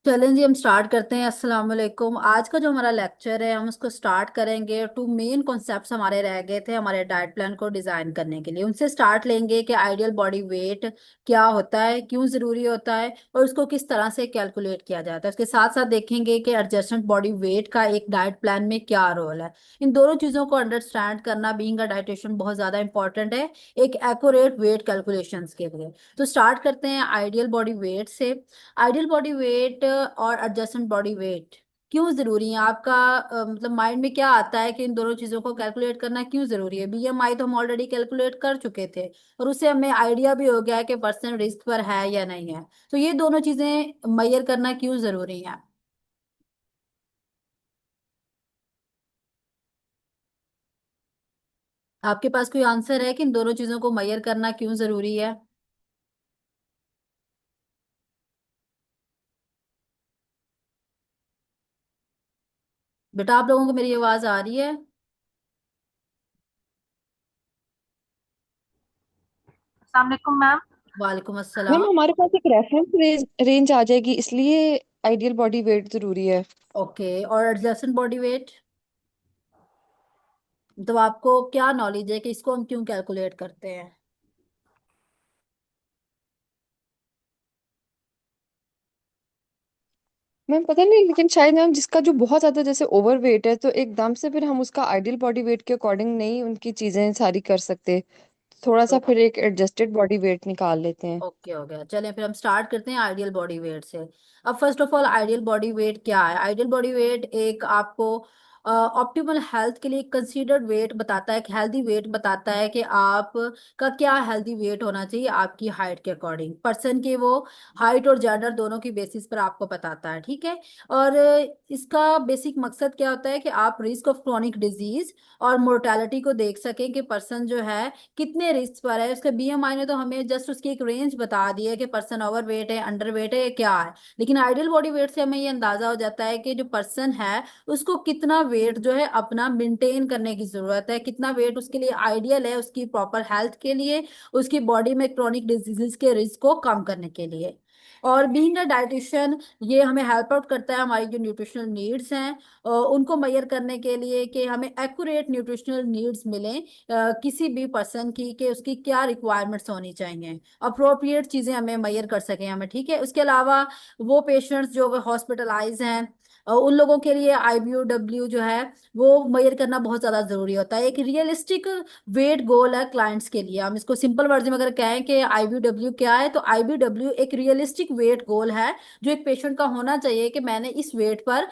चलें जी, हम स्टार्ट करते हैं। अस्सलाम वालेकुम। आज का जो हमारा लेक्चर है हम उसको स्टार्ट करेंगे। टू मेन कॉन्सेप्ट्स हमारे रह गए थे हमारे डाइट प्लान को डिजाइन करने के लिए। उनसे स्टार्ट लेंगे कि आइडियल बॉडी वेट क्या होता है, क्यों जरूरी होता है और उसको किस तरह से कैलकुलेट किया जाता है। उसके साथ साथ देखेंगे कि एडजस्टमेंट बॉडी वेट का एक डाइट प्लान में क्या रोल है। इन दोनों चीजों को अंडरस्टैंड करना बीइंग अ डाइटिशियन बहुत ज्यादा इंपॉर्टेंट है एक एक्यूरेट वेट कैलकुलेशंस के लिए। तो स्टार्ट करते हैं आइडियल बॉडी वेट से। आइडियल बॉडी वेट और एडजस्टेंट बॉडी वेट क्यों जरूरी है आपका? मतलब माइंड में क्या आता है कि इन दोनों चीजों को कैलकुलेट करना क्यों जरूरी है? बीएमआई तो हम ऑलरेडी कैलकुलेट कर चुके थे और उससे हमें आइडिया भी हो गया है कि पर्सन रिस्क पर है या नहीं है। तो ये दोनों चीजें मेजर करना क्यों जरूरी है? आपके पास कोई आंसर है कि इन दोनों चीजों को मेजर करना क्यों जरूरी है? बेटा, आप लोगों को मेरी आवाज आ रही है? अस्सलाम वालेकुम मैम। वालेकुम मैम अस्सलाम। हमारे पास एक रेफरेंस रेंज आ जाएगी, इसलिए आइडियल बॉडी वेट जरूरी है। ओके, और एडजस्टेंट बॉडी वेट? तो आपको क्या नॉलेज है कि इसको हम क्यों कैलकुलेट करते हैं? मैम पता नहीं, लेकिन शायद मैम जिसका जो बहुत ज्यादा जैसे ओवर वेट है, तो एकदम से फिर हम उसका आइडियल बॉडी वेट के अकॉर्डिंग नहीं उनकी चीजें सारी कर सकते। थोड़ा सा फिर एक एडजस्टेड बॉडी वेट निकाल लेते हैं। ओके, हो गया। चलें फिर हम स्टार्ट करते हैं आइडियल बॉडी वेट से। अब first of all, ideal body weight क्या है? आइडियल बॉडी वेट एक आपको ऑप्टिमल हेल्थ के लिए कंसीडर्ड वेट बताता है, एक हेल्दी वेट बताता है कि आप का क्या हेल्दी वेट होना चाहिए आपकी हाइट के अकॉर्डिंग। पर्सन के वो हाइट और जेंडर दोनों की बेसिस पर आपको बताता है, ठीक है। और इसका बेसिक मकसद क्या होता है कि आप रिस्क ऑफ क्रोनिक डिजीज और मोर्टेलिटी को देख सकें कि पर्सन जो है कितने रिस्क पर है। उसके बीएमआई ने तो हमें जस्ट उसकी एक रेंज बता दी है कि पर्सन ओवर वेट है, अंडर वेट है, या क्या है। लेकिन आइडियल बॉडी वेट से हमें ये अंदाजा हो जाता है कि जो पर्सन है उसको कितना वेट जो है अपना मेंटेन करने की जरूरत है, कितना वेट उसके लिए आइडियल है उसकी प्रॉपर हेल्थ के लिए, उसकी बॉडी में क्रोनिक डिजीजेस के रिस्क को कम करने के लिए। और बीइंग अ डाइटिशियन ये हमें हेल्प आउट करता है हमारी जो न्यूट्रिशनल नीड्स हैं उनको मेजर करने के लिए कि हमें एक्यूरेट न्यूट्रिशनल नीड्स मिलें किसी भी पर्सन की, कि उसकी क्या रिक्वायरमेंट्स होनी चाहिए, अप्रोप्रिएट चीजें हमें मेजर कर सकें हमें, ठीक है। उसके अलावा वो पेशेंट्स जो हॉस्पिटलाइज हैं उन लोगों के लिए आईबीओडब्ल्यू जो है वो मेजर करना बहुत ज्यादा जरूरी होता है। एक रियलिस्टिक वेट गोल है क्लाइंट्स के लिए। हम इसको सिंपल वर्ड में अगर कहें कि आईबीडब्ल्यू क्या है, तो आईबीडब्ल्यू एक रियलिस्टिक वेट गोल है जो एक पेशेंट का होना चाहिए कि मैंने इस वेट पर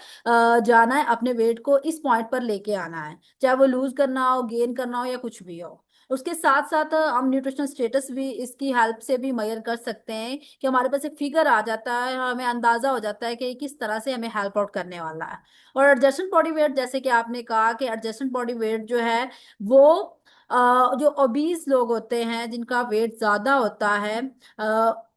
जाना है, अपने वेट को इस पॉइंट पर लेके आना है, चाहे वो लूज करना हो, गेन करना हो, या कुछ भी हो। उसके साथ साथ हम न्यूट्रिशनल स्टेटस भी इसकी हेल्प से भी मेजर कर सकते हैं कि हमारे पास एक फिगर आ जाता है, हमें अंदाजा हो जाता है कि किस तरह से हमें हेल्प आउट करने वाला है। और एडजस्टेंट बॉडी वेट, जैसे कि आपने कहा कि एडजस्टेंट बॉडी वेट जो है वो जो ओबीज लोग होते हैं जिनका वेट ज्यादा होता है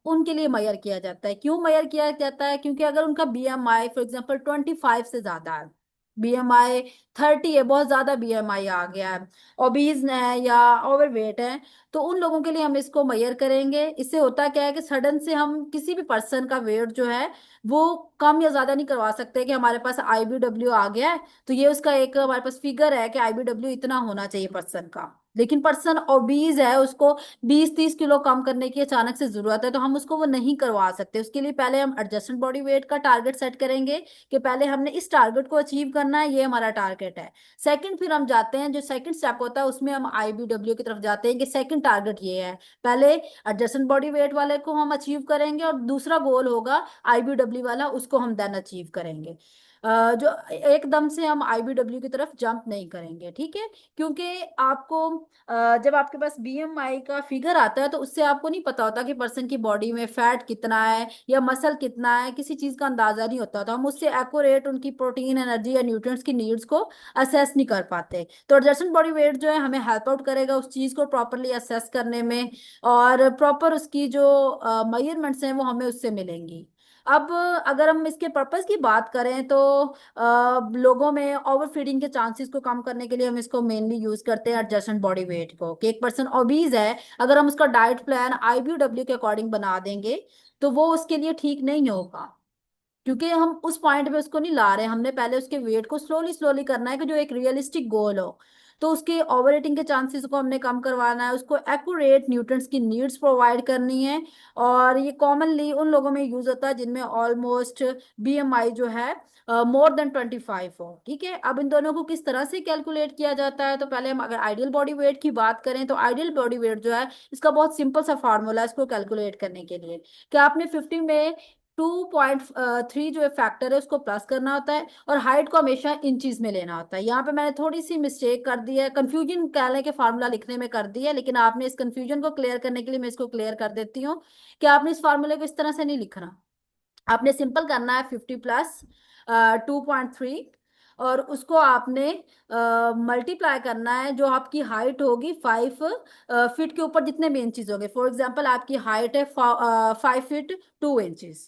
उनके लिए मेजर किया जाता है। क्यों मेजर किया जाता है? क्योंकि अगर उनका बीएमआई फॉर एग्जांपल 25 से ज्यादा है, बीएमआई 30 है, बहुत ज्यादा बीएमआई आ गया है, ओबीज है या ओवरवेट है, तो उन लोगों के लिए हम इसको मेजर करेंगे। इससे होता क्या है कि सडन से हम किसी भी पर्सन का वेट जो है वो कम या ज्यादा नहीं करवा सकते कि हमारे पास आईबीडब्ल्यू आ गया है तो ये उसका एक हमारे पास फिगर है कि आईबीडब्ल्यू इतना होना चाहिए पर्सन का। लेकिन पर्सन ओबीज है, उसको 20-30 किलो कम करने की अचानक से जरूरत है, तो हम उसको वो नहीं करवा सकते। उसके लिए पहले हम एडजस्टेंट बॉडी वेट का टारगेट सेट करेंगे कि पहले हमने इस टारगेट को अचीव करना है, ये हमारा टारगेट है। सेकंड, फिर हम जाते हैं जो सेकंड स्टेप होता है उसमें हम आईबीडब्ल्यू की तरफ जाते हैं कि सेकंड टारगेट ये है। पहले एडजस्टेंट बॉडी वेट वाले को हम अचीव करेंगे और दूसरा गोल होगा आईबीडब्ल्यू वाला, उसको हम देन अचीव करेंगे। जो एकदम से हम आईबीडब्ल्यू की तरफ जंप नहीं करेंगे, ठीक है। क्योंकि आपको जब आपके पास बीएमआई का फिगर आता है तो उससे आपको नहीं पता होता कि पर्सन की बॉडी में फैट कितना है या मसल कितना है, किसी चीज का अंदाजा नहीं होता, तो हम उससे एक्यूरेट उनकी प्रोटीन, एनर्जी या न्यूट्रिएंट्स की नीड्स को असेस नहीं कर पाते। तो एडजस्टेंट बॉडी वेट जो है हमें हेल्प आउट करेगा उस चीज को प्रॉपरली असेस करने में, और प्रॉपर उसकी जो मेजरमेंट्स हैं वो हमें उससे मिलेंगी। अब अगर हम इसके पर्पस की बात करें तो लोगों में ओवर फीडिंग के चांसेस को कम करने के लिए हम इसको मेनली यूज करते हैं एडजस्टेंट बॉडी वेट को, कि एक पर्सन ओबीज है, अगर हम उसका डाइट प्लान आईबीडब्ल्यू के अकॉर्डिंग बना देंगे तो वो उसके लिए ठीक नहीं होगा। क्योंकि हम उस पॉइंट पे उसको नहीं ला रहे, हमने पहले उसके वेट को स्लोली स्लोली करना है कि जो एक रियलिस्टिक गोल हो। तो उसके ओवर ईटिंग के चांसेस को हमने कम करवाना है, उसको एक्यूरेट न्यूट्रिएंट्स की नीड्स प्रोवाइड करनी है। और ये कॉमनली उन लोगों में यूज होता है जिनमें ऑलमोस्ट बीएमआई जो है मोर देन 25 हो। ठीक है, अब इन दोनों को किस तरह से कैलकुलेट किया जाता है, तो पहले हम अगर आइडियल बॉडी वेट की बात करें तो आइडियल बॉडी वेट जो है इसका बहुत सिंपल सा फार्मूला है इसको कैलकुलेट करने के लिए, कि आपने 50 में 2.3 जो फैक्टर है उसको प्लस करना होता है, और हाइट को हमेशा इंचीज में लेना होता है। यहाँ पे मैंने थोड़ी सी मिस्टेक कर दी है, कंफ्यूजन कह लें कि फार्मूला लिखने में कर दी है, लेकिन आपने इस कंफ्यूजन को क्लियर करने के लिए मैं इसको क्लियर कर देती हूँ कि आपने इस फार्मूले को इस तरह से नहीं लिखना। आपने सिंपल करना है 50 प्लस 2.3, और उसको आपने मल्टीप्लाई करना है जो आपकी हाइट होगी 5 फीट के ऊपर जितने भी इंचज होंगे। फॉर एग्जांपल आपकी हाइट है 5 फीट 2 इंचज,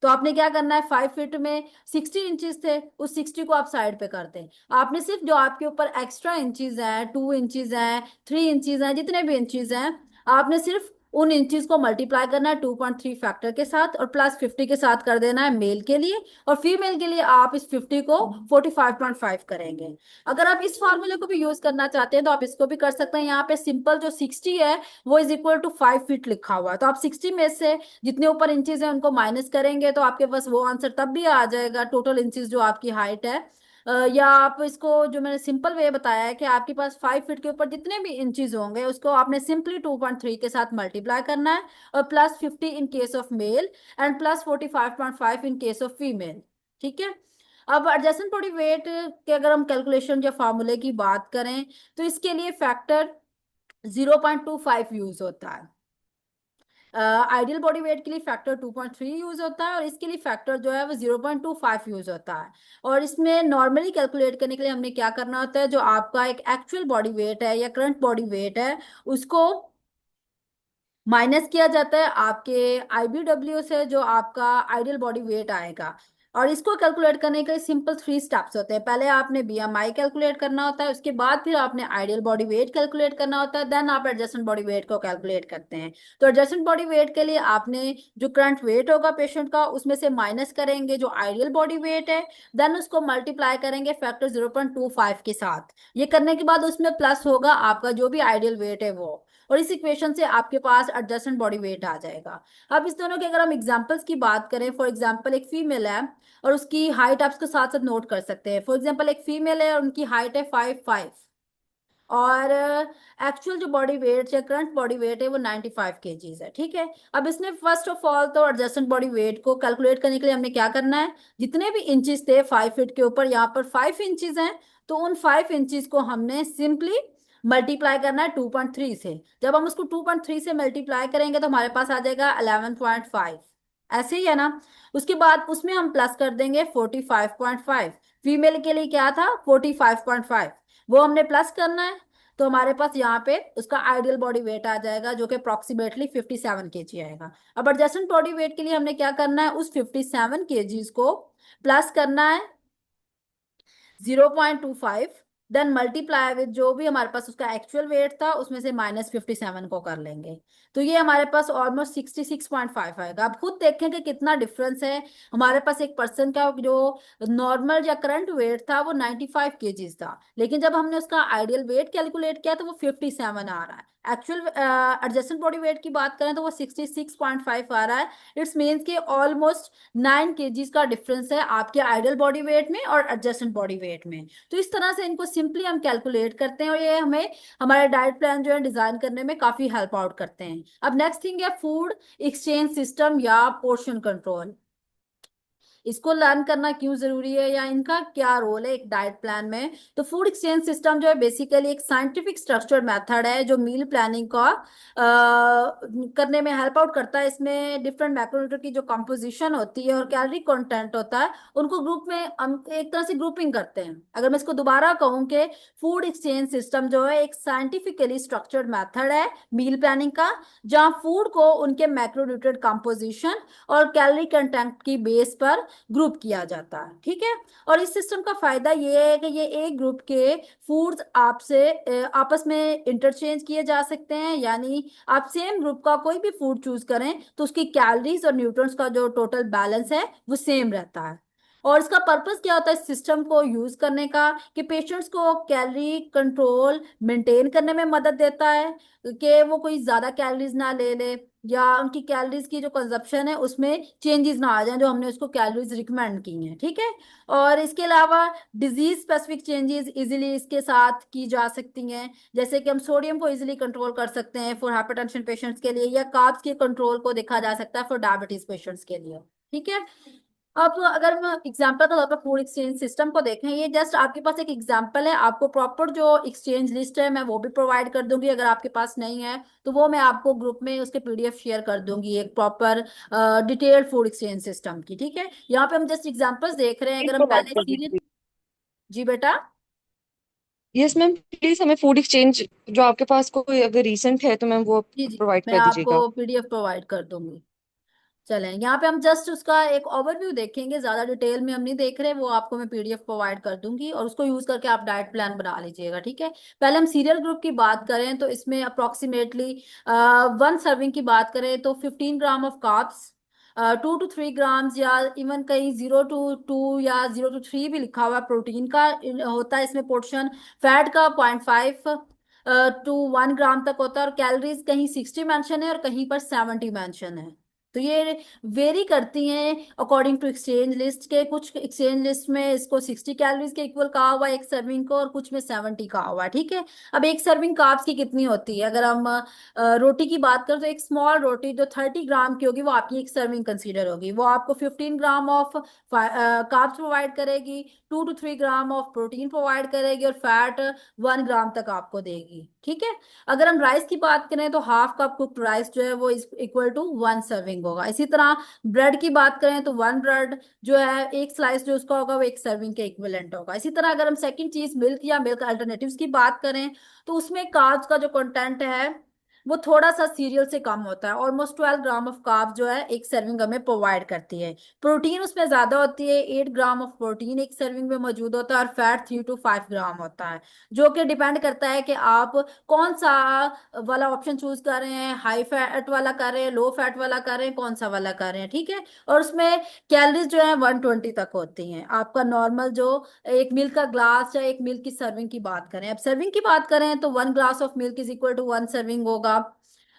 तो आपने क्या करना है, 5 फीट में 60 इंचज थे, उस 60 को आप साइड पे कर दें। आपने सिर्फ जो आपके ऊपर एक्स्ट्रा इंचज हैं, 2 इंचज हैं, 3 इंचज हैं, जितने भी इंचज हैं, आपने सिर्फ उन इंचज को मल्टीप्लाई करना है 2.3 फैक्टर के साथ और प्लस 50 के साथ कर देना है मेल के लिए, और फीमेल के लिए आप इस 50 को 45.5 करेंगे। अगर आप इस फॉर्मूले को भी यूज करना चाहते हैं तो आप इसको भी कर सकते हैं। यहाँ पे सिंपल जो 60 है वो इज इक्वल टू 5 फीट लिखा हुआ है, तो आप 60 में से जितने ऊपर इंचज है उनको माइनस करेंगे तो आपके पास वो आंसर तब भी आ जाएगा टोटल इंचज जो आपकी हाइट है। या आप इसको जो मैंने सिंपल वे बताया है कि आपके पास 5 फीट के ऊपर जितने भी इंचज होंगे उसको आपने सिंपली 2.3 के साथ मल्टीप्लाई करना है, और plus 50 in case of male and plus 45.5 in case of female. ठीक है, अब एडजस्टेंट बॉडी वेट के अगर हम कैलकुलेशन या फॉर्मूले की बात करें तो इसके लिए फैक्टर 0.25 यूज होता है। आइडियल बॉडी वेट के लिए फैक्टर 2.3 यूज होता है, और इसके लिए फैक्टर जो है वो 0.25 यूज होता है। और इसमें नॉर्मली कैलकुलेट करने के लिए हमने क्या करना होता है, जो आपका एक एक्चुअल बॉडी वेट है या करंट बॉडी वेट है उसको माइनस किया जाता है आपके आईबीडब्ल्यू से, जो आपका आइडियल बॉडी वेट आएगा। और इसको कैलकुलेट करने के लिए सिंपल 3 स्टेप्स होते हैं। पहले आपने बीएमआई कैलकुलेट करना होता है, उसके बाद फिर आपने आइडियल बॉडी वेट कैलकुलेट करना होता है, देन आप एडजस्टेंट बॉडी वेट को कैलकुलेट करते हैं। तो एडजस्टेंट बॉडी वेट के लिए आपने जो करंट वेट होगा पेशेंट का उसमें से माइनस करेंगे जो आइडियल बॉडी वेट है, देन उसको मल्टीप्लाई करेंगे फैक्टर 0.25 के साथ। ये करने के बाद उसमें प्लस होगा आपका जो भी आइडियल वेट है वो, और इस इक्वेशन से आपके पास एडजस्टेंट बॉडी वेट आ जाएगा। अब इस दोनों के अगर हम एग्जांपल्स की बात करें, फॉर एग्जांपल एक फीमेल है और उसकी हाइट आप इसके साथ साथ नोट कर सकते हैं। फॉर एग्जांपल एक फीमेल है और उनकी हाइट है 5'5", और एक्चुअल जो बॉडी वेट है करंट बॉडी वेट है वो 95 kgs है। ठीक है, अब इसने फर्स्ट ऑफ ऑल तो एडजस्टेंट बॉडी वेट को कैलकुलेट करने के लिए हमने क्या करना है, जितने भी इंचेस थे 5 फीट के ऊपर, यहाँ पर 5 इंचेस हैं, तो उन 5 इंचेस को हमने सिंपली मल्टीप्लाई करना है 2.3 से। जब हम उसको 2.3 से मल्टीप्लाई करेंगे तो हमारे पास आ जाएगा 11.5, ऐसे ही है ना। उसके बाद उसमें हम प्लस कर देंगे 45.5। फीमेल के लिए क्या था 45.5, वो हमने प्लस करना है, तो हमारे पास यहाँ पे उसका आइडियल बॉडी वेट आ जाएगा जो कि अप्रोक्सीमेटली 57 kg आएगा। अब एडजस्टेंट बॉडी वेट के लिए हमने क्या करना है, उस 57 kgs को प्लस करना है 0.25, देन मल्टीप्लाई विद जो भी हमारे पास उसका एक्चुअल वेट था उसमें से -57 को कर लेंगे, तो ये हमारे पास ऑलमोस्ट 66.5 आएगा। आप खुद देखें कि कितना डिफरेंस है। हमारे पास एक पर्सन का जो नॉर्मल या करंट वेट था वो 95 kgs था, लेकिन जब हमने उसका आइडियल वेट कैलकुलेट किया तो वो 57 आ रहा है। एक्चुअल एडजस्टेंट बॉडी वेट की बात करें तो वो 66.5 आ रहा है। इट्स मीन्स कि ऑलमोस्ट 9 kgs का डिफरेंस है आपके आइडियल बॉडी वेट में और एडजस्टेंट बॉडी वेट में। तो इस तरह से इनको सिंपली हम कैलकुलेट करते हैं और ये हमें हमारा डाइट प्लान जो है डिजाइन करने में काफी हेल्प आउट करते हैं। अब नेक्स्ट थिंग है फूड एक्सचेंज सिस्टम या पोर्शन कंट्रोल। इसको लर्न करना क्यों जरूरी है या इनका क्या रोल है एक डाइट प्लान में। तो फूड एक्सचेंज सिस्टम जो है बेसिकली एक साइंटिफिक स्ट्रक्चर्ड मेथड है जो मील प्लानिंग का करने में हेल्प आउट करता है। इसमें डिफरेंट मैक्रोन्यूट्रिएंट की जो कंपोजिशन होती है और कैलोरी कंटेंट होता है उनको ग्रुप में हम एक तरह से ग्रुपिंग करते हैं। अगर मैं इसको दोबारा कहूँ कि फूड एक्सचेंज सिस्टम जो है एक साइंटिफिकली स्ट्रक्चर्ड मेथड है मील प्लानिंग का, जहाँ फूड को उनके मैक्रोन्यूट्रिएंट कंपोजिशन और कैलोरी कंटेंट की बेस पर ग्रुप किया जाता है, ठीक है। और इस सिस्टम का फायदा ये है कि ये एक ग्रुप के फूड्स आपसे आपस में इंटरचेंज किए जा सकते हैं, यानी आप सेम ग्रुप का कोई भी फूड चूज करें तो उसकी कैलोरीज और न्यूट्रिएंट्स का जो टोटल बैलेंस है वो सेम रहता है। और इसका पर्पस क्या होता है इस सिस्टम को यूज करने का, कि पेशेंट्स को कैलोरी कंट्रोल मेंटेन करने में मदद देता है, कि वो कोई ज्यादा कैलोरीज ना ले ले, या उनकी कैलोरीज की जो कंजप्शन है उसमें चेंजेस ना आ जाए जो हमने उसको कैलोरीज रिकमेंड की हैं, ठीक है। और इसके अलावा डिजीज स्पेसिफिक चेंजेस इजीली इसके साथ की जा सकती हैं, जैसे कि हम सोडियम को इजीली कंट्रोल कर सकते हैं फॉर हाइपरटेंशन पेशेंट्स के लिए, या कार्ब्स के कंट्रोल को देखा जा सकता है फॉर डायबिटीज पेशेंट्स के लिए, ठीक है। अब अगर हम एग्जाम्पल के तौर पर फूड एक्सचेंज सिस्टम को देखें, ये जस्ट आपके पास एक एग्जाम्पल है, आपको प्रॉपर जो एक्सचेंज लिस्ट है मैं वो भी प्रोवाइड कर दूंगी, अगर आपके पास नहीं है तो वो मैं आपको ग्रुप में उसके पीडीएफ शेयर कर दूंगी, एक proper detailed food exchange system की, ठीक है। यहाँ पे हम जस्ट एग्जांपल्स देख रहे हैं, अगर हम प्रोवाइड पहले कर सीरियल। दीजिए। जी बेटा। यस मैम, प्लीज हमें फूड एक्सचेंज जो आपके पास कोई अगर रीसेंट है तो मैम वो जी जी, प्रोवाइड मैं कर दीजिएगा। आपको पीडीएफ प्रोवाइड कर दूंगी। चलें, यहाँ पे हम जस्ट उसका एक ओवरव्यू देखेंगे, ज्यादा डिटेल में हम नहीं देख रहे, वो आपको मैं पीडीएफ प्रोवाइड कर दूंगी और उसको यूज करके आप डाइट प्लान बना लीजिएगा, ठीक है। पहले हम सीरियल ग्रुप की बात करें तो इसमें अप्रोक्सीमेटली 1 सर्विंग की बात करें तो 15 gram of carbs, 2 to 3 grams, या इवन कहीं 0 to 2 या 0 to 3 भी लिखा हुआ प्रोटीन का होता है इसमें पोर्शन। फैट का 0.5 to 1 ग्राम तक होता है, और कैलोरीज कहीं 60 मेंशन है और कहीं पर 70 मेंशन है। तो ये वेरी करती हैं अकॉर्डिंग टू एक्सचेंज लिस्ट के, कुछ एक्सचेंज लिस्ट में इसको 60 कैलोरीज के इक्वल कहा हुआ है एक सर्विंग को, और कुछ में 70 कहा हुआ है, ठीक है। अब एक सर्विंग कार्ब्स की कितनी होती है, अगर हम रोटी की बात करें तो एक स्मॉल रोटी जो 30 ग्राम की होगी वो आपकी एक सर्विंग कंसीडर होगी, वो आपको 15 ग्राम ऑफ कार्ब्स प्रोवाइड करेगी, 2 to 3 gram of protein provide करेगी, और फैट 1 ग्राम तक आपको देगी, ठीक है। अगर हम राइस की बात करें तो हाफ कप कुक्ड राइस जो है वो इक्वल टू 1 सर्विंग होगा। इसी तरह ब्रेड की बात करें तो 1 ब्रेड जो है एक स्लाइस जो उसका होगा वो एक सर्विंग के इक्विवेलेंट होगा। इसी तरह अगर हम सेकंड चीज मिल्क या मिल्क अल्टरनेटिव्स की बात करें तो उसमें कार्ब्स का जो कंटेंट है वो थोड़ा सा सीरियल से कम होता है, ऑलमोस्ट 12 ग्राम ऑफ कार्ब जो है एक सर्विंग हमें प्रोवाइड करती है। प्रोटीन उसमें ज्यादा होती है, 8 ग्राम ऑफ प्रोटीन एक सर्विंग में मौजूद होता है, और फैट 3 to 5 ग्राम होता है, जो कि डिपेंड करता है कि आप कौन सा वाला ऑप्शन चूज कर रहे हैं, हाई फैट वाला कर रहे हैं, लो फैट वाला कर रहे हैं, कौन सा वाला कर रहे हैं, ठीक है। और उसमें कैलोरीज जो है 120 तक होती हैं। आपका नॉर्मल जो एक मिल्क का ग्लास या एक मिल्क की सर्विंग की बात करें, अब सर्विंग की बात करें तो 1 glass of milk is equal to 1 serving होगा।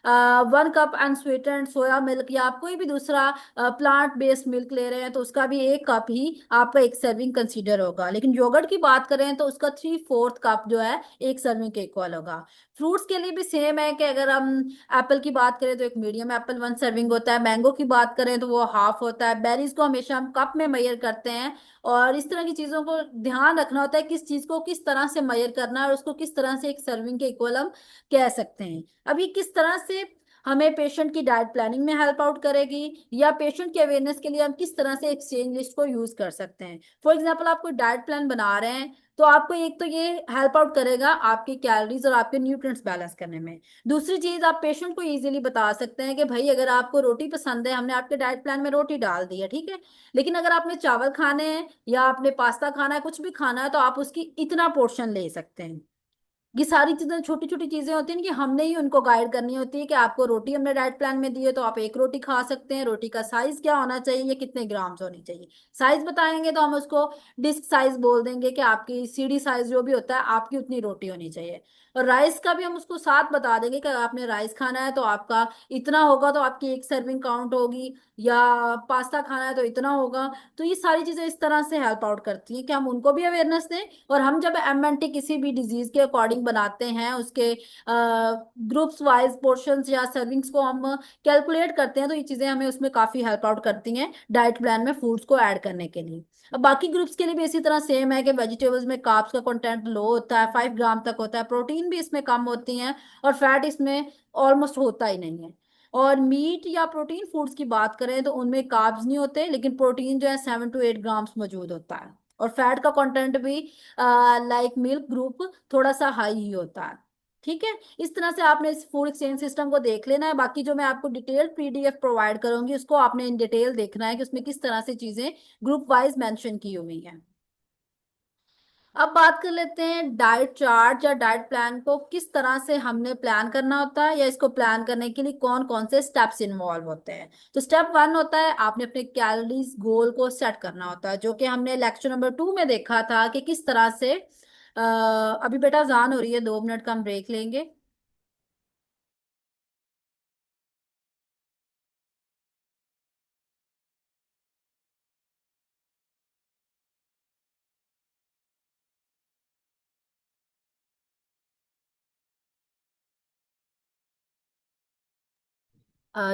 1 कप अनस्वीटेंड सोया मिल्क या आप कोई भी दूसरा प्लांट बेस्ड मिल्क ले रहे हैं तो उसका भी 1 कप ही आपका एक सर्विंग कंसीडर होगा। लेकिन योगर्ट की बात करें तो उसका 3/4 कप जो है एक सर्विंग के इक्वल होगा। फ्रूट्स के लिए भी सेम है कि अगर हम एप्पल की बात करें तो एक मीडियम एप्पल 1 सर्विंग होता है, मैंगो की बात करें तो वो हाफ होता है। बेरीज को हमेशा हम कप में मेजर करते हैं, और इस तरह की चीजों को ध्यान रखना होता है किस चीज को किस तरह से मेजर करना है और उसको किस तरह से एक सर्विंग के इक्वल हम कह सकते हैं। अब ये किस तरह से हमें पेशेंट की डाइट प्लानिंग में हेल्प आउट करेगी, या पेशेंट के अवेयरनेस के लिए हम किस तरह से एक्सचेंज लिस्ट को यूज कर सकते हैं। फॉर एग्जाम्पल आप कोई डाइट प्लान बना रहे हैं तो आपको एक तो ये हेल्प आउट करेगा आपकी कैलोरीज और आपके न्यूट्रिएंट्स बैलेंस करने में। दूसरी चीज आप पेशेंट को इजीली बता सकते हैं कि भाई अगर आपको रोटी पसंद है, हमने आपके डाइट प्लान में रोटी डाल दी है, ठीक है, लेकिन अगर आपने चावल खाने हैं या आपने पास्ता खाना है, कुछ भी खाना है, तो आप उसकी इतना पोर्शन ले सकते हैं। ये सारी चीजें छोटी छोटी चीजें होती हैं कि हमने ही उनको गाइड करनी होती है कि आपको रोटी हमने डाइट प्लान में दी है तो आप एक रोटी खा सकते हैं, रोटी का साइज क्या होना चाहिए, ये कितने ग्राम्स होनी चाहिए, साइज बताएंगे तो हम उसको डिस्क साइज बोल देंगे कि आपकी सीडी साइज जो भी होता है आपकी उतनी रोटी होनी चाहिए। और राइस का भी हम उसको साथ बता देंगे कि अगर आपने राइस खाना है तो आपका इतना होगा, तो आपकी एक सर्विंग काउंट होगी, या पास्ता खाना है तो इतना होगा। तो ये सारी चीजें इस तरह से हेल्प आउट करती हैं कि हम उनको भी अवेयरनेस दें, और हम जब एमएनटी किसी भी डिजीज के अकॉर्डिंग बनाते हैं उसके ग्रुप्स वाइज पोर्शंस या सर्विंग्स को हम कैलकुलेट करते हैं, तो ये चीजें हमें उसमें काफी हेल्प आउट करती हैं डाइट प्लान में फूड्स को ऐड करने के लिए। अब बाकी ग्रुप्स के लिए भी इसी तरह सेम है कि वेजिटेबल्स में कार्ब्स का कंटेंट लो होता है, 5 ग्राम तक होता है, प्रोटीन भी इसमें कम होती है, और फैट इसमें ऑलमोस्ट होता ही नहीं है। और मीट या प्रोटीन फूड्स की बात करें तो उनमें कार्ब्स नहीं होते, लेकिन प्रोटीन जो है 7 to 8 ग्राम्स मौजूद होता है, और फैट का कंटेंट भी लाइक मिल्क ग्रुप थोड़ा सा हाई ही होता है, ठीक है। इस तरह से आपने इस फूड एक्सचेंज सिस्टम को देख लेना है। बाकी जो मैं आपको डिटेल पीडीएफ प्रोवाइड करूंगी उसको आपने इन डिटेल देखना है कि उसमें किस तरह से चीजें ग्रुप वाइज मेंशन की हुई हैं। अब बात कर लेते हैं डाइट चार्ट या डाइट प्लान को किस तरह से हमने प्लान करना होता है, या इसको प्लान करने के लिए कौन कौन से स्टेप्स इन्वॉल्व होते हैं। तो स्टेप वन होता है आपने अपने कैलोरीज गोल को सेट करना होता है, जो कि हमने लेक्चर नंबर 2 में देखा था कि किस तरह से अभी बेटा अजान हो रही है, 2 मिनट का हम ब्रेक लेंगे।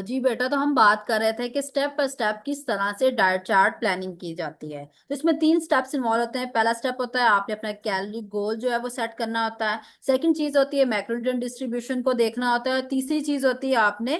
जी बेटा, तो हम बात कर रहे थे कि स्टेप बाय स्टेप किस तरह से डाइट चार्ट प्लानिंग की जाती है। तो इसमें 3 स्टेप्स इन्वॉल्व होते हैं। पहला स्टेप होता है आपने अपना कैलोरी गोल जो है वो सेट करना होता है। सेकंड चीज होती है मैक्रोन्यूट्रिएंट डिस्ट्रीब्यूशन को देखना होता है। और तीसरी चीज होती है आपने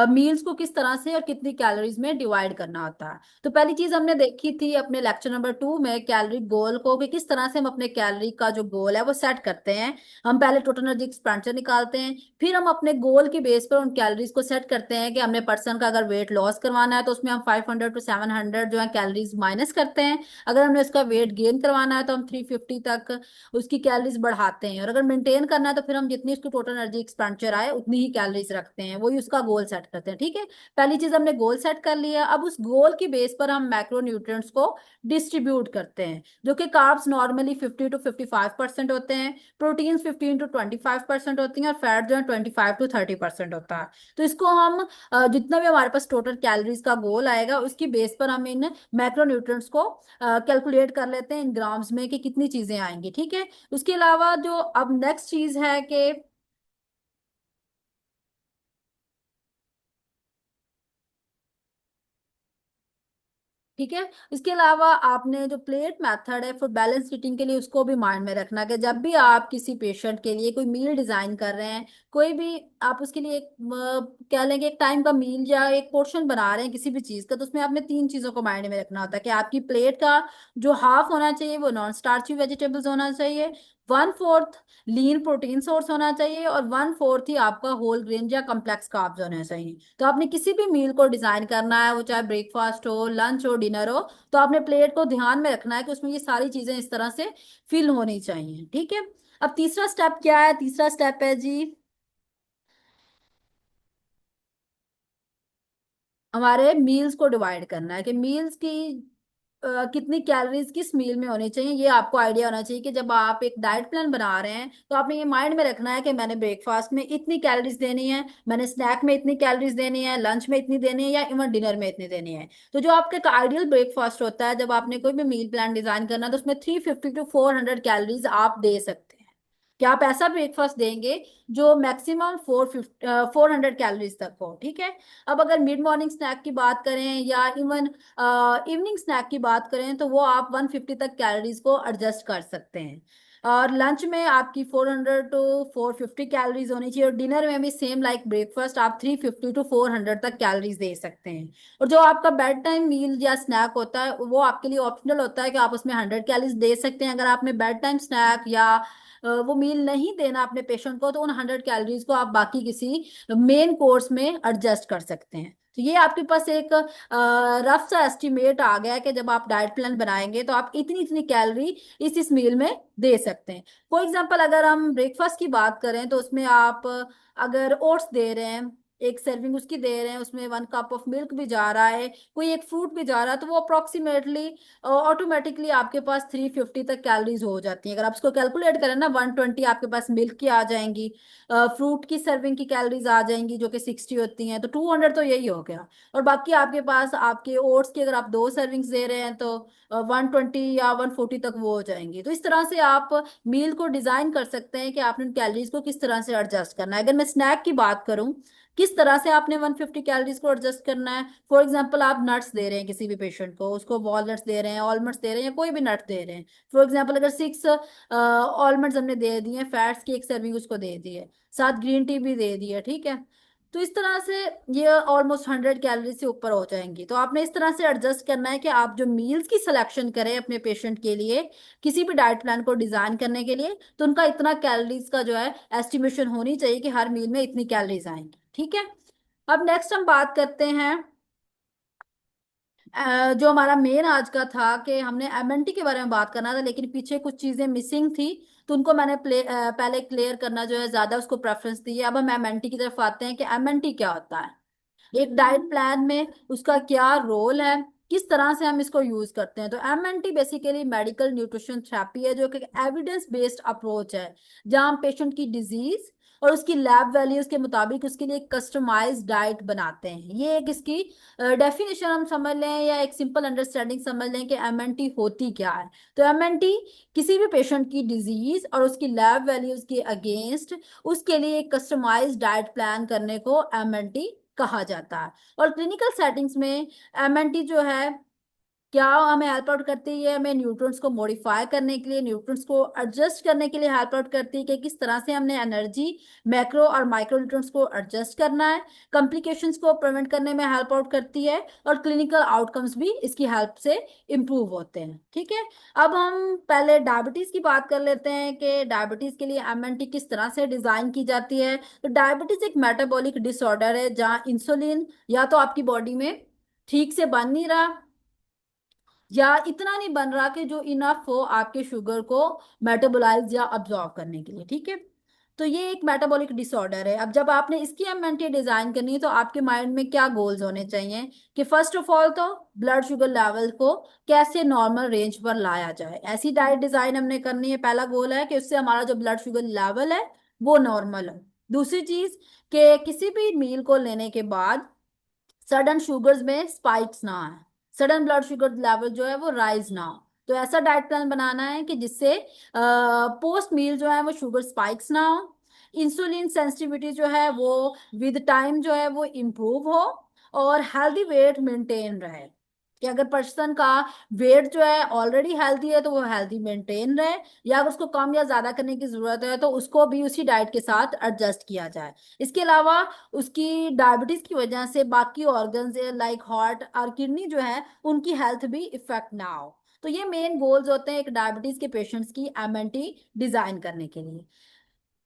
मील्स को किस तरह से और कितनी कैलोरीज में डिवाइड करना होता है। तो पहली चीज हमने देखी थी अपने लेक्चर नंबर 2 में कैलोरी गोल को, कि किस तरह से हम अपने कैलोरी का जो गोल है वो सेट करते हैं। हम पहले टोटल एनर्जी एक्सपेंडिचर निकालते हैं, फिर हम अपने गोल की बेस पर उन कैलोरीज को सेट करते हैं कि हमने पर्सन का अगर वेट लॉस करवाना है तो उसमें हम 500 to 700 जो है कैलोरीज माइनस करते हैं। अगर हमने उसका वेट गेन करवाना है तो हम 350 तक उसकी कैलोरीज बढ़ाते हैं। और अगर मेंटेन करना है तो फिर हम जितनी उसकी टोटल एनर्जी एक्सपेंडिचर आए उतनी ही कैलोरीज रखते हैं, वही उसका गोल सेट करते हैं। ठीक है, पहली चीज हमने गोल सेट कर लिया। अब उस गोल की बेस पर हम मैक्रोन्यूट्रिएंट्स को डिस्ट्रीब्यूट करते हैं, जो कि कार्ब्स नॉर्मली 50 to 55% होते हैं, प्रोटीन 15 to 25% होती हैं, और फैट जो है 25 to 30% होता है। तो इसको हम जितना भी हमारे पास टोटल कैलोरीज का गोल आएगा उसकी बेस पर हम इन मैक्रोन्यूट्रिएंट्स को कैलकुलेट कर लेते हैं इन ग्राम्स में कि कितनी चीजें आएंगी। ठीक है, उसके अलावा जो अब नेक्स्ट चीज है कि ठीक है, इसके अलावा आपने जो प्लेट मेथड है फॉर बैलेंस ईटिंग के लिए उसको भी माइंड में रखना कि जब भी आप किसी पेशेंट के लिए कोई मील डिजाइन कर रहे हैं, कोई भी आप उसके लिए एक कह लेंगे एक टाइम का मील या एक पोर्शन बना रहे हैं किसी भी चीज का, तो उसमें आपने 3 चीजों को माइंड में रखना होता है कि आपकी प्लेट का जो हाफ होना चाहिए वो नॉन स्टार्ची वेजिटेबल्स होना चाहिए, 1/4 लीन प्रोटीन सोर्स होना चाहिए, और 1/4 ही आपका होल ग्रेन या कम्प्लेक्स कार्ब्स होने चाहिए। तो आपने किसी भी मील को डिजाइन करना है, वो चाहे ब्रेकफास्ट हो, लंच हो, डिनर हो, तो आपने प्लेट को ध्यान में रखना है कि उसमें ये सारी चीजें इस तरह से फिल होनी चाहिए। ठीक है, अब तीसरा स्टेप क्या है? तीसरा स्टेप है जी हमारे मील्स को डिवाइड करना है कि मील्स की कितनी कैलोरीज किस मील में होनी चाहिए। ये आपको आइडिया होना चाहिए कि जब आप एक डाइट प्लान बना रहे हैं तो आपने ये माइंड में रखना है कि मैंने ब्रेकफास्ट में इतनी कैलोरीज देनी है, मैंने स्नैक में इतनी कैलोरीज देनी है, लंच में इतनी देनी है, या इवन डिनर में इतनी देनी है। तो जो आपका आइडियल ब्रेकफास्ट होता है जब आपने कोई भी मील प्लान डिजाइन करना है तो उसमें 350 to 400 कैलोरीज आप दे सकते हैं। क्या आप ऐसा ब्रेकफास्ट देंगे जो मैक्सिमम 400 कैलोरीज तक हो। ठीक है, अब अगर मिड मॉर्निंग स्नैक की बात करें या इवन इवनिंग स्नैक की बात करें तो वो आप 150 तक कैलोरीज को एडजस्ट कर सकते हैं। और लंच में आपकी 400 to 450 कैलोरीज होनी चाहिए, और डिनर में भी सेम लाइक ब्रेकफास्ट आप 350 to 400 तक कैलोरीज दे सकते हैं। और जो आपका बेड टाइम मील या स्नैक होता है वो आपके लिए ऑप्शनल होता है कि आप उसमें 100 कैलोरीज दे सकते हैं। अगर आपने बेड टाइम स्नैक या वो मील नहीं देना अपने पेशेंट को, तो उन 100 कैलोरीज को आप बाकी किसी मेन कोर्स में एडजस्ट कर सकते हैं। तो ये आपके पास एक रफ सा एस्टिमेट आ गया है कि जब आप डाइट प्लान बनाएंगे तो आप इतनी इतनी कैलोरी इस मील में दे सकते हैं। फॉर एग्जांपल अगर हम ब्रेकफास्ट की बात करें तो उसमें आप अगर ओट्स दे रहे हैं, एक सर्विंग उसकी दे रहे हैं, उसमें 1 कप ऑफ मिल्क भी जा रहा है, कोई एक फ्रूट भी जा रहा है, तो वो अप्रोक्सीमेटली ऑटोमेटिकली आपके पास 350 तक कैलोरीज हो जाती है। अगर आप इसको कैलकुलेट करें ना, 120 आपके पास मिल्क की आ जाएंगी, फ्रूट की सर्विंग की कैलोरीज आ जाएंगी जो कि 60 होती हैं, तो 200 तो यही हो गया। और बाकी आपके पास आपके ओट्स की अगर आप 2 सर्विंग्स दे रहे हैं तो 120 या 140 तक वो हो जाएंगी। तो इस तरह से आप मील को डिजाइन कर सकते हैं कि आपने कैलोरीज को किस तरह से एडजस्ट करना है। अगर मैं स्नैक की बात करूं, किस तरह से आपने 150 कैलोरीज को एडजस्ट करना है। फॉर एग्जांपल आप नट्स दे रहे हैं किसी भी पेशेंट को, उसको वॉलनट्स दे रहे हैं, ऑलमंड्स दे रहे हैं, या कोई भी नट दे रहे हैं। फॉर एग्जांपल अगर 6 ऑलमंड्स हमने दे दिए, फैट्स की एक सर्विंग उसको दे दी है, साथ ग्रीन टी भी दे दी है। ठीक है, तो इस तरह से ये ऑलमोस्ट 100 कैलोरी से ऊपर हो जाएंगी। तो आपने इस तरह से एडजस्ट करना है कि आप जो मील्स की सिलेक्शन करें अपने पेशेंट के लिए, किसी भी डाइट प्लान को डिजाइन करने के लिए, तो उनका इतना कैलोरीज का जो है एस्टिमेशन होनी चाहिए कि हर मील में इतनी कैलोरीज आएंगी। ठीक है। अब नेक्स्ट हम बात करते हैं जो हमारा मेन आज का था कि हमने एमएनटी के बारे में बात करना था, लेकिन पीछे कुछ चीजें मिसिंग थी, तो उनको मैंने पहले क्लियर करना जो है ज्यादा उसको प्रेफरेंस दी है। अब हम एमएनटी की तरफ आते हैं कि एमएनटी क्या होता है, एक डाइट प्लान में उसका क्या रोल है, किस तरह से हम इसको यूज करते हैं। तो MNT basically medical nutrition therapy है, जो कि एविडेंस बेस्ड अप्रोच है, जहां हम पेशेंट की डिजीज और उसकी लैब वैल्यूज के मुताबिक उसके लिए कस्टमाइज डाइट बनाते हैं। ये एक इसकी डेफिनेशन हम समझ लें या एक सिंपल अंडरस्टैंडिंग समझ लें कि एमएनटी होती क्या है। तो एमएनटी किसी भी पेशेंट की डिजीज और उसकी लैब वैल्यूज के अगेंस्ट उसके लिए एक कस्टमाइज डाइट प्लान करने को एमएनटी कहा जाता है। और क्लिनिकल सेटिंग्स में एमएनटी जो है क्या हमें हेल्प आउट करती है, हमें न्यूट्रॉन्स को मॉडिफाई करने के लिए, न्यूट्रॉन्स को एडजस्ट करने के लिए हेल्प आउट करती है कि किस तरह से हमने एनर्जी, मैक्रो और माइक्रो न्यूट्रॉन्स को एडजस्ट करना है। कॉम्प्लिकेशंस को प्रिवेंट करने में हेल्प आउट करती है, और क्लिनिकल आउटकम्स भी इसकी हेल्प से इम्प्रूव होते हैं। ठीक है। अब हम पहले डायबिटीज की बात कर लेते हैं कि डायबिटीज के लिए एमएनटी किस तरह से डिजाइन की जाती है। तो डायबिटीज एक मेटाबॉलिक डिसऑर्डर है जहाँ इंसुलिन या तो आपकी बॉडी में ठीक से बन नहीं रहा, या इतना नहीं बन रहा कि जो इनफ हो आपके शुगर को मेटाबोलाइज या अब्जॉर्ब करने के लिए। ठीक है। तो ये एक मेटाबॉलिक डिसऑर्डर है। अब जब आपने इसकी एमएनटी डिजाइन करनी है तो आपके माइंड में क्या गोल्स होने चाहिए कि फर्स्ट ऑफ ऑल तो ब्लड शुगर लेवल को कैसे नॉर्मल रेंज पर लाया जाए, ऐसी डाइट डिजाइन हमने करनी है। पहला गोल है कि उससे हमारा जो ब्लड शुगर लेवल है वो नॉर्मल है। दूसरी चीज कि किसी भी मील को लेने के बाद सडन शुगर्स में स्पाइक्स ना आए, सडन ब्लड शुगर लेवल जो है वो राइज ना हो। तो ऐसा डाइट प्लान बनाना है कि जिससे पोस्ट मील जो है वो शुगर स्पाइक्स ना हो, इंसुलिन सेंसिटिविटी जो है वो विद टाइम जो है वो इम्प्रूव हो, और हेल्दी वेट मेंटेन रहे, कि अगर पर्सन का वेट जो है ऑलरेडी हेल्दी है तो वो हेल्दी मेंटेन रहे, या अगर उसको कम या ज्यादा करने की जरूरत है तो उसको भी उसी डाइट के साथ एडजस्ट किया जाए। इसके अलावा उसकी डायबिटीज की वजह से बाकी ऑर्गन्स लाइक हार्ट और किडनी जो है उनकी हेल्थ भी इफेक्ट ना हो। तो ये मेन गोल्स होते हैं एक डायबिटीज के पेशेंट्स की एमएनटी डिजाइन करने के लिए।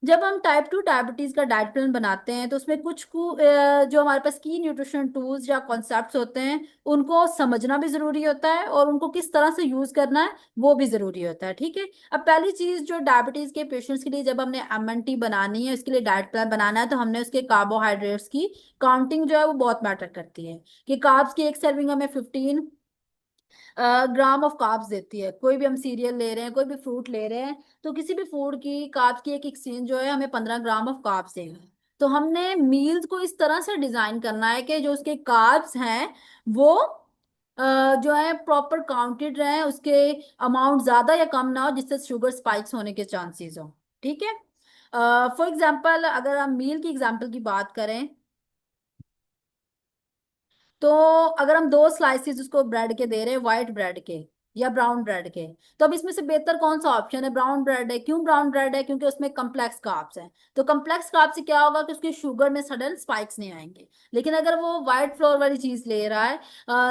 जब हम टाइप 2 डायबिटीज का डाइट प्लान बनाते हैं तो उसमें जो हमारे पास की न्यूट्रिशन टूल्स या कॉन्सेप्ट्स होते हैं उनको समझना भी जरूरी होता है, और उनको किस तरह से यूज करना है वो भी जरूरी होता है। ठीक है। अब पहली चीज जो डायबिटीज के पेशेंट्स के लिए जब हमने एमएनटी बनानी है, उसके लिए डाइट प्लान बनाना है, तो हमने उसके कार्बोहाइड्रेट्स की काउंटिंग जो है वो बहुत मैटर करती है। कि कार्ब्स की एक सर्विंग हमें 15 ग्राम ऑफ कार्ब्स देती है। कोई भी हम सीरियल ले रहे हैं, कोई भी फ्रूट ले रहे हैं, तो किसी भी फूड की कार्ब्स की एक एक्सचेंज जो है हमें 15 ग्राम ऑफ कार्ब्स देगा। तो हमने मील्स को इस तरह से डिजाइन करना है कि जो उसके कार्ब्स हैं वो जो है प्रॉपर काउंटेड रहे, उसके अमाउंट ज्यादा या कम ना हो जिससे शुगर स्पाइक्स होने के चांसेस हो। ठीक है। फॉर एग्जाम्पल अगर हम मील की एग्जाम्पल की बात करें, तो अगर हम 2 स्लाइसिस उसको ब्रेड के दे रहे हैं, व्हाइट ब्रेड के या ब्राउन ब्रेड के, तो अब इसमें से बेहतर कौन सा ऑप्शन है? ब्राउन ब्रेड है। क्यों ब्राउन ब्रेड है? क्योंकि उसमें कम्प्लेक्स कार्ब्स हैं। तो कम्प्लेक्स कार्ब से क्या होगा कि उसके शुगर में सडन स्पाइक्स नहीं आएंगे। लेकिन अगर वो व्हाइट फ्लोर वाली चीज ले रहा है,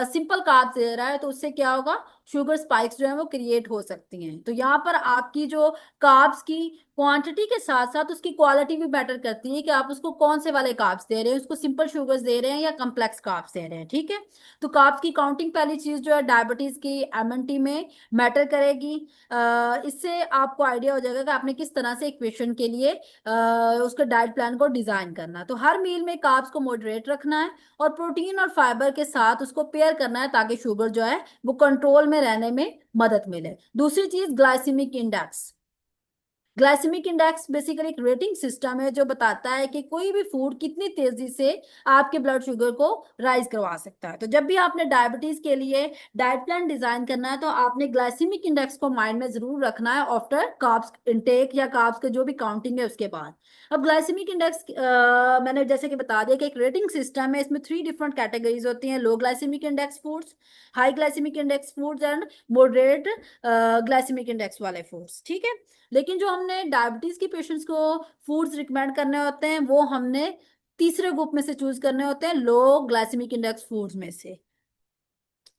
सिंपल कार्ब्स ले रहा है, तो उससे क्या होगा, शुगर स्पाइक्स जो है वो क्रिएट हो सकती हैं। तो यहाँ पर आपकी जो कार्ब्स की क्वांटिटी के साथ साथ उसकी क्वालिटी भी मैटर करती है कि आप उसको कौन से वाले कार्ब्स दे रहे हैं, उसको सिंपल शुगर्स दे रहे हैं या कम्प्लेक्स कार्ब्स दे रहे हैं। ठीक है। तो कार्ब्स की काउंटिंग पहली चीज जो है डायबिटीज की एमएनटी में मैटर करेगी। इससे आपको आइडिया हो जाएगा कि आपने किस तरह से एक पेशेंट के लिए उसके डाइट प्लान को डिजाइन करना है। तो हर मील में कार्ब्स को मॉडरेट रखना है, और प्रोटीन और फाइबर के साथ उसको पेयर करना है ताकि शुगर जो है वो कंट्रोल में रहने में मदद मिले। दूसरी चीज glycaemic index. Glycaemic index basically एक रेटिंग सिस्टम है जो बताता है कि कोई भी फूड कितनी तेजी से आपके ब्लड शुगर को राइज करवा सकता है। तो जब भी आपने डायबिटीज के लिए डाइट प्लान डिजाइन करना है तो आपने ग्लाइसेमिक इंडेक्स को माइंड में जरूर रखना है आफ्टर कार्ब्स इनटेक या कार्ब्स के जो भी काउंटिंग है उसके बाद। अब ग्लाइसेमिक इंडेक्स मैंने जैसे कि बता दिया कि एक रेटिंग सिस्टम है, इसमें 3 डिफरेंट कैटेगरीज होती हैं: low glycemic index foods, high glycemic index foods and moderate glycemic index वाले फूड्स। ठीक है। लेकिन जो हमने डायबिटीज के पेशेंट्स को फूड्स रिकमेंड करने होते हैं वो हमने तीसरे ग्रुप में से चूज करने होते हैं लो ग्लाइसेमिक इंडेक्स फूड्स में से।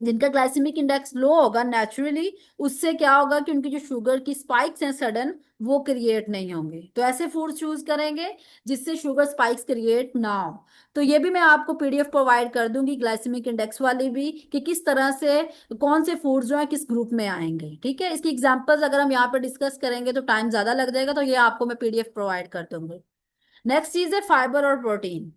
जिनका ग्लाइसेमिक इंडेक्स लो होगा नेचुरली, उससे क्या होगा कि उनकी जो शुगर की स्पाइक्स हैं सडन, वो क्रिएट नहीं होंगे। तो ऐसे फूड चूज करेंगे जिससे शुगर स्पाइक्स क्रिएट ना हो। तो ये भी मैं आपको पीडीएफ प्रोवाइड कर दूंगी ग्लाइसेमिक इंडेक्स वाली भी, कि किस तरह से कौन से फूड जो है किस ग्रुप में आएंगे। ठीक है, इसकी एग्जांपल्स अगर हम यहाँ पर डिस्कस करेंगे तो टाइम ज्यादा लग जाएगा, तो ये आपको मैं पीडीएफ प्रोवाइड कर दूंगी। नेक्स्ट चीज है फाइबर और प्रोटीन।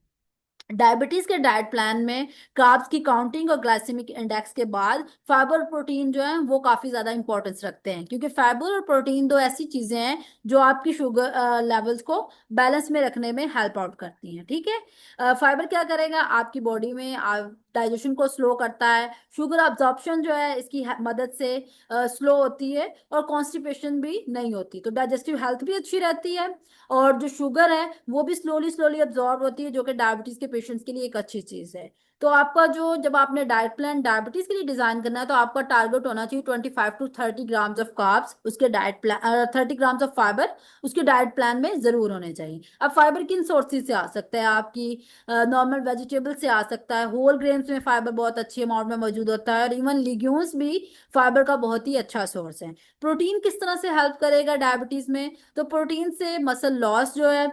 डायबिटीज के डाइट प्लान में कार्ब्स की काउंटिंग और ग्लाइसेमिक इंडेक्स के बाद फाइबर और प्रोटीन जो है वो काफी ज्यादा इंपॉर्टेंस रखते हैं, क्योंकि फाइबर और प्रोटीन दो ऐसी चीजें हैं जो आपकी शुगर लेवल्स को बैलेंस में रखने में हेल्प आउट करती हैं। ठीक है, फाइबर क्या करेगा आपकी बॉडी में, डाइजेशन को स्लो करता है, शुगर अब्जॉर्प्शन जो है इसकी मदद से स्लो होती है, और कॉन्स्टिपेशन भी नहीं होती, तो डाइजेस्टिव हेल्थ भी अच्छी रहती है, और जो शुगर है वो भी स्लोली स्लोली अब्जॉर्ब होती है, जो कि डायबिटीज के पेशेंट्स के लिए एक अच्छी चीज है। तो आपका जो, जब आपने डाइट प्लान डायबिटीज के लिए डिजाइन करना है, तो आपका टारगेट होना चाहिए 25 to 30 ग्राम्स ऑफ कार्ब्स उसके diet plan, 30 grams of fibre उसके डाइट प्लान में जरूर होने चाहिए। अब फाइबर किन सोर्सेज से आ सकता है, आपकी नॉर्मल वेजिटेबल से आ सकता है, होल ग्रेन्स में फाइबर बहुत अच्छी अमाउंट में मौजूद होता है, और इवन लिग्यूम्स भी फाइबर का बहुत ही अच्छा सोर्स है। प्रोटीन किस तरह से हेल्प करेगा डायबिटीज में, तो प्रोटीन से मसल लॉस जो है,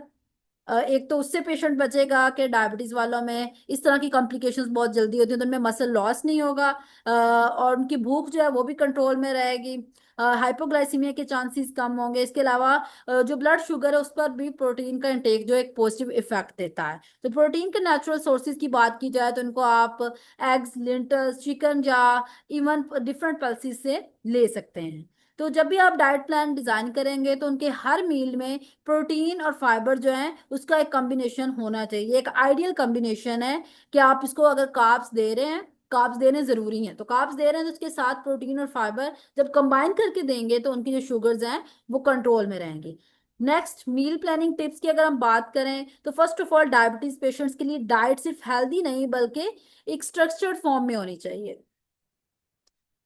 एक तो उससे पेशेंट बचेगा कि डायबिटीज वालों में इस तरह की कॉम्प्लिकेशंस बहुत जल्दी होती हैं, तो उनमें मसल लॉस नहीं होगा, और उनकी भूख जो है वो भी कंट्रोल में रहेगी, हाइपोग्लाइसीमिया के चांसेस कम होंगे। इसके अलावा जो ब्लड शुगर है उस पर भी प्रोटीन का इंटेक जो एक पॉजिटिव इफेक्ट देता है। तो प्रोटीन के नेचुरल सोर्सेज की बात की जाए तो इनको आप एग्स, लिंटल्स, चिकन या इवन डिफरेंट पल्सिस से ले सकते हैं। तो जब भी आप डाइट प्लान डिजाइन करेंगे तो उनके हर मील में प्रोटीन और फाइबर जो है उसका एक कॉम्बिनेशन होना चाहिए, एक आइडियल कॉम्बिनेशन है कि आप इसको अगर कार्ब्स दे रहे हैं, कार्ब्स देने जरूरी हैं, तो कार्ब्स दे रहे हैं तो उसके साथ प्रोटीन और फाइबर जब कंबाइन करके देंगे तो उनकी जो शुगर्स हैं वो कंट्रोल में रहेंगी। नेक्स्ट, मील प्लानिंग टिप्स की अगर हम बात करें तो first of all diabetes patients के लिए डाइट सिर्फ हेल्दी नहीं बल्कि एक स्ट्रक्चर्ड फॉर्म में होनी चाहिए।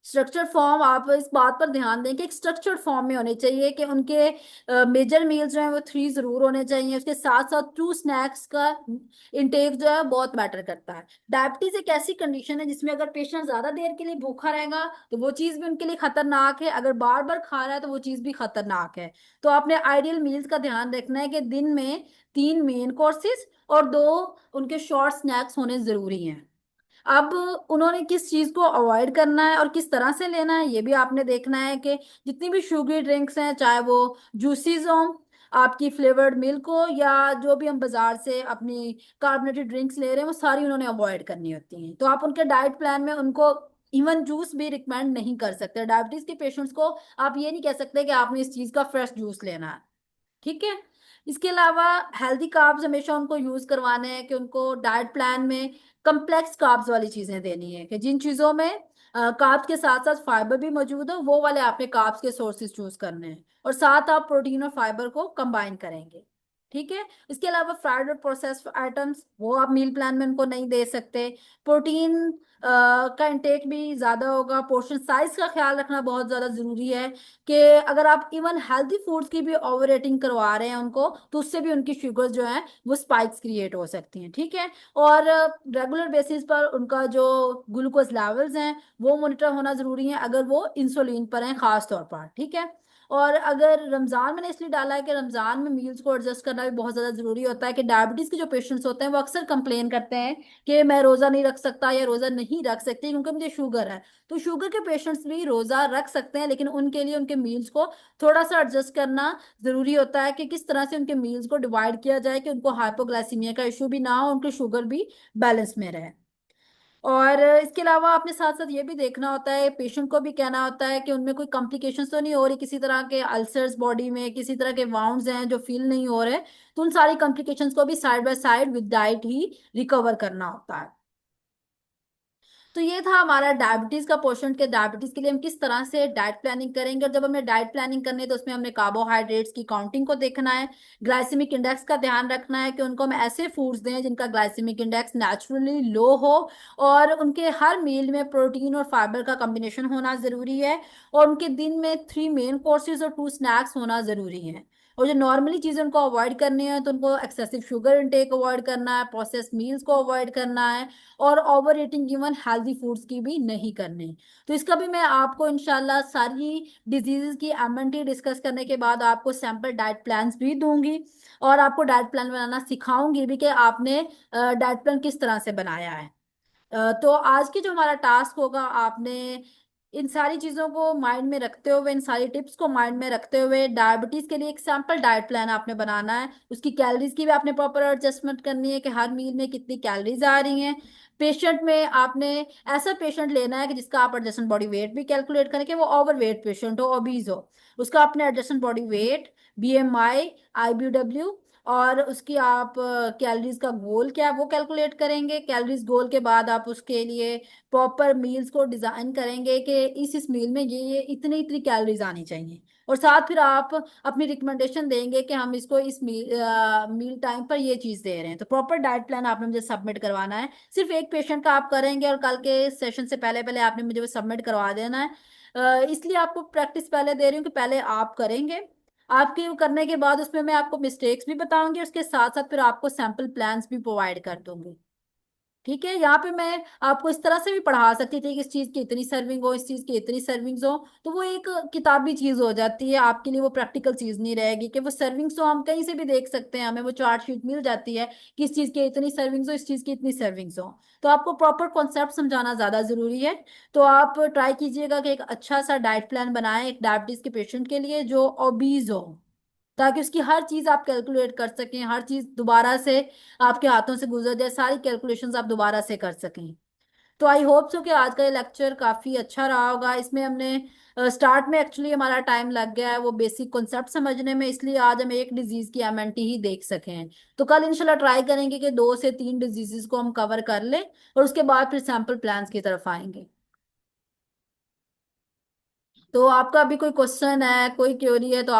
स्ट्रक्चर्ड फॉर्म, आप इस बात पर ध्यान दें कि एक स्ट्रक्चर्ड फॉर्म में होने चाहिए, कि उनके मेजर मील्स जो हैं वो 3 जरूर होने चाहिए, उसके साथ साथ 2 स्नैक्स का इंटेक जो है बहुत मैटर करता है। डायबिटीज एक ऐसी कंडीशन है जिसमें अगर पेशेंट ज्यादा देर के लिए भूखा रहेगा तो वो चीज भी उनके लिए खतरनाक है, अगर बार बार खा रहा है तो वो चीज भी खतरनाक है। तो आपने आइडियल मील्स का ध्यान रखना है कि दिन में 3 मेन कोर्सेज और 2 उनके शॉर्ट स्नैक्स होने जरूरी हैं। अब उन्होंने किस चीज को अवॉइड करना है और किस तरह से लेना है ये भी आपने देखना है, कि जितनी भी शुगरी ड्रिंक्स हैं, चाहे वो जूसीज हो, आपकी फ्लेवर्ड मिल्क हो, या जो भी हम बाजार से अपनी कार्बोनेटेड ड्रिंक्स ले रहे हैं, वो सारी उन्होंने अवॉइड करनी होती हैं। तो आप उनके डाइट प्लान में उनको इवन जूस भी रिकमेंड नहीं कर सकते। डायबिटीज के पेशेंट्स को आप ये नहीं कह सकते कि आपने इस चीज का फ्रेश जूस लेना है। ठीक है, इसके अलावा हेल्दी कार्ब्स हमेशा उनको यूज करवाने हैं, कि उनको डाइट प्लान में कम्प्लेक्स कार्ब्स वाली चीजें देनी है, कि जिन चीजों में कार्ब्स के साथ साथ फाइबर भी मौजूद हो, वो वाले आपने कार्ब्स के सोर्सेज चूज करने हैं, और साथ आप प्रोटीन और फाइबर को कंबाइन करेंगे। ठीक है, इसके अलावा फ्राइड और प्रोसेस्ड आइटम्स वो आप मील प्लान में उनको नहीं दे सकते। प्रोटीन का इंटेक भी ज्यादा होगा, पोर्शन साइज का ख्याल रखना बहुत ज्यादा जरूरी है, कि अगर आप इवन हेल्दी फूड्स की भी ओवर रेटिंग करवा रहे हैं उनको, तो उससे भी उनकी शुगर जो है वो स्पाइक्स क्रिएट हो सकती हैं। ठीक है, और रेगुलर बेसिस पर उनका जो ग्लूकोज लेवल्स हैं वो मॉनिटर होना जरूरी है, अगर वो इंसुलिन पर हैं खास तौर पर। ठीक है, और अगर रमजान, मैंने इसलिए डाला है कि रमजान में मील्स को एडजस्ट करना भी बहुत ज्यादा जरूरी होता है, कि डायबिटीज के जो पेशेंट्स होते हैं वो अक्सर कंप्लेन करते हैं कि मैं रोजा नहीं रख सकता या रोजा नहीं रख सकती क्योंकि मुझे शुगर है। तो शुगर के पेशेंट्स भी रोजा रख सकते हैं, लेकिन उनके लिए उनके मील्स को थोड़ा सा एडजस्ट करना जरूरी होता है, कि किस तरह से उनके मील्स को डिवाइड किया जाए कि उनको हाइपोग्लाइसीमिया का इशू भी ना हो, उनकी शुगर भी बैलेंस में रहे। और इसके अलावा आपने साथ साथ ये भी देखना होता है, पेशेंट को भी कहना होता है कि उनमें कोई कॉम्प्लिकेशंस तो नहीं हो रही, किसी तरह के अल्सर्स बॉडी में, किसी तरह के वाउंड्स हैं जो फील नहीं हो रहे, तो उन सारी कॉम्प्लिकेशंस को भी side by side with diet he recover करना होता है। तो ये था हमारा डायबिटीज का पोर्शन, के डायबिटीज के लिए हम किस तरह से डाइट प्लानिंग करेंगे, और जब हमें डाइट प्लानिंग करनी है तो उसमें हमने कार्बोहाइड्रेट्स की काउंटिंग को देखना है, ग्लाइसेमिक इंडेक्स का ध्यान रखना है कि उनको हम ऐसे फूड्स दें जिनका ग्लाइसेमिक इंडेक्स नेचुरली लो हो, और उनके हर मील में प्रोटीन और फाइबर का कॉम्बिनेशन होना जरूरी है, और उनके दिन में 3 मेन कोर्सेज और 2 स्नैक्स होना जरूरी है। और जो नॉर्मली चीजें उनको अवॉइड करनी है तो उनको एक्सेसिव शुगर इंटेक अवॉइड करना है, प्रोसेस मील्स को अवॉइड करना है, और over eating even healthy foods की भी नहीं करनी। तो इसका भी मैं आपको इंशाल्लाह सारी डिजीजेस की एमएनटी डिस्कस करने के बाद आपको सैंपल डाइट प्लान्स भी दूंगी, और आपको डाइट प्लान बनाना सिखाऊंगी भी कि आपने डाइट प्लान किस तरह से बनाया है। तो आज की जो हमारा टास्क होगा, आपने इन सारी चीजों को माइंड में रखते हुए, इन सारी टिप्स को माइंड में रखते हुए, डायबिटीज के लिए एक सैंपल डाइट प्लान आपने बनाना है। उसकी कैलोरीज की भी आपने प्रॉपर एडजस्टमेंट करनी है कि हर मील में कितनी कैलोरीज आ रही हैं। पेशेंट में आपने ऐसा पेशेंट लेना है कि जिसका आप एडजस्टेंट बॉडी वेट भी कैलकुलेट करें कि वो ओवर वेट पेशेंट हो, ओबीज हो। उसका आपने एडजस्टेंट बॉडी वेट, बीएमआई, आईबीडब्ल्यू, और उसकी आप कैलोरीज का गोल क्या है वो कैलकुलेट करेंगे। कैलोरीज गोल के बाद आप उसके लिए प्रॉपर मील्स को डिजाइन करेंगे कि इस मील में ये इतनी इतनी कैलोरीज आनी चाहिए। और साथ फिर आप अपनी रिकमेंडेशन देंगे कि हम इसको इस मील टाइम पर ये चीज दे रहे हैं। तो प्रॉपर डाइट प्लान आपने मुझे सबमिट करवाना है। सिर्फ एक पेशेंट का आप करेंगे और कल के सेशन से पहले पहले आपने मुझे वो सबमिट करवा देना है। इसलिए आपको प्रैक्टिस पहले दे रही हूँ कि पहले आप करेंगे, आपके करने के बाद उसमें मैं आपको मिस्टेक्स भी बताऊंगी, उसके साथ साथ फिर आपको सैंपल प्लान्स भी प्रोवाइड कर दूंगी। ठीक है, यहाँ पे मैं आपको इस तरह से भी पढ़ा सकती थी कि इस चीज की इतनी सर्विंग हो, इस चीज की इतनी सर्विंग्स हो, तो वो एक किताबी चीज हो जाती है आपके लिए, वो प्रैक्टिकल चीज नहीं रहेगी कि वो सर्विंग्स तो हम कहीं से भी देख सकते हैं, हमें वो चार्ट शीट मिल जाती है कि इस चीज की इतनी सर्विंग्स हो, इस चीज की इतनी सर्विंग्स हो। तो आपको प्रॉपर कॉन्सेप्ट समझाना ज्यादा जरूरी है। तो आप ट्राई कीजिएगा कि एक अच्छा सा डाइट प्लान बनाएं एक डायबिटीज के पेशेंट के लिए जो ओबीज हो, ताकि उसकी हर चीज आप कैलकुलेट कर सकें, हर चीज दोबारा से आपके हाथों से गुजर जाए, सारी कैलकुलेशंस आप दोबारा से कर सकें। तो आई होप सो कि आज का ये लेक्चर काफी अच्छा रहा होगा। इसमें हमने स्टार्ट में एक्चुअली हमारा टाइम लग गया है वो बेसिक कॉन्सेप्ट समझने में, इसलिए आज हम एक डिजीज की एमएनटी ही देख सकें। तो कल इंशाल्लाह ट्राई करेंगे कि 2 से 3 डिजीजेस को हम कवर कर लें, और उसके बाद फिर सैंपल प्लान्स की तरफ आएंगे। तो आपका अभी कोई क्वेश्चन है, कोई क्वेरी है तो